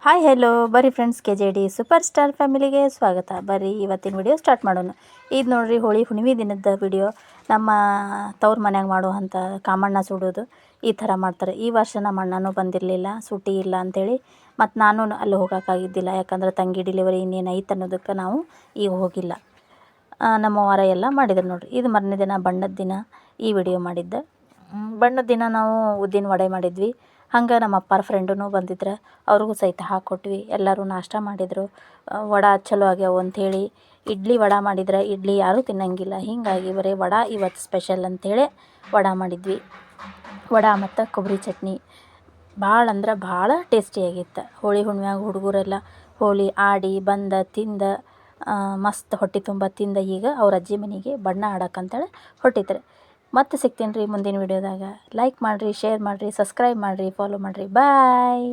Hi hello ಬರ್ರಿ friends, KJD super star ಫ್ಯಾಮಿಲಿಗೆ ಸ್ವಾಗತ. ಬರ್ರಿ ಇವತ್ತಿನ ವಿಡಿಯೋ ಸ್ಟಾರ್ಟ್ ಮಾಡೋಣ. ಇದು ನೋಡ್ರಿ ಹೋಳಿ ಹುಣ್ಣಿಮೆ ದಿನದ ವಿಡಿಯೋ. ನಮ್ಮ ತವ್ರ ಮನ್ಯಾಗ ಮಾಡುವಂಥ ಕಾಮಣ್ಣ ಸುಡೋದು ಈ ಥರ ಮಾಡ್ತಾರೆ. ಈ ವರ್ಷ ನಮ್ಮ ಅಣ್ಣನೂ ಬಂದಿರಲಿಲ್ಲ, ಸೂಟಿ ಇಲ್ಲ ಅಂಥೇಳಿ. ಮತ್ತು ನಾನು ಅಲ್ಲಿ ಹೋಗೋಕ್ಕಾಗಿದ್ದಿಲ್ಲ, ಯಾಕಂದ್ರೆ ತಂಗಿ ಡೆಲಿವರಿ ಇನ್ನೇನು ಐತೆ ಅನ್ನೋದಕ್ಕೆ ನಾವು ಈಗ ಹೋಗಿಲ್ಲ. ನಮ್ಮ ವಾರ ಎಲ್ಲ ಮಾಡಿದ್ರು ನೋಡ್ರಿ. ಇದು ಮರನೇ ದಿನ, ಬಣ್ಣದ ದಿನ ಈ ವಿಡಿಯೋ ಮಾಡಿದ್ದೆ. ಬಣ್ಣದ ದಿನ ನಾವು ಉದ್ದಿನ ವಡೆ ಮಾಡಿದ್ವಿ. ಹಂಗೆ ನಮ್ಮ ಅಪ್ಪಾರ ಫ್ರೆಂಡೂ ಬಂದಿದ್ರು, ಅವ್ರಿಗೂ ಸಹಿತ ಹಾಕ್ಕೊಟ್ವಿ. ಎಲ್ಲರೂ ನಾಷ್ಟ ಮಾಡಿದರು. ವಡೆ ಚಲೋ ಆಗ್ಯಾವ ಅಂಥೇಳಿ ಇಡ್ಲಿ ವಡೆ ಮಾಡಿದ್ರೆ ಇಡ್ಲಿ ಯಾರೂ ತಿನ್ನಂಗಿಲ್ಲ. ಹೀಗಾಗಿ ಬರೀ ವಡೆ ಇವತ್ತು ಸ್ಪೆಷಲ್ ಅಂಥೇಳಿ ವಡೆ ಮಾಡಿದ್ವಿ. ವಡೆ ಮತ್ತು ಕೊಬ್ಬರಿ ಚಟ್ನಿ ಭಾಳ ಅಂದ್ರೆ ಭಾಳ ಟೇಸ್ಟಿಯಾಗಿತ್ತು. ಹೋಳಿ ಹುಣ್ಮ್ಯಾಗ ಹುಡುಗರೆಲ್ಲ ಹೋಳಿ ಆಡಿ ಬಂದು ತಿಂದು ಮಸ್ತ್ ಹೊಟ್ಟೆ ತುಂಬ ತಿಂದು ಈಗ ಅವ್ರ ಅಜ್ಜಿ ಮನೆಗೆ ಬಣ್ಣ ಆಡೋಕ್ಕಂತೇಳಿ ಹೊಟ್ಟಿದ್ರು. ಮತ್ತೆ ಸಿಗ್ತೀನಿ ರೀ ಮುಂದಿನ ವಿಡಿಯೋದಾಗ. ಲೈಕ್ ಮಾಡಿರಿ, ಶೇರ್ ಮಾಡಿರಿ, ಸಬ್ಸ್ಕ್ರೈಬ್ ಮಾಡಿರಿ, ಫಾಲೋ ಮಾಡಿರಿ. ಬಾಯ್.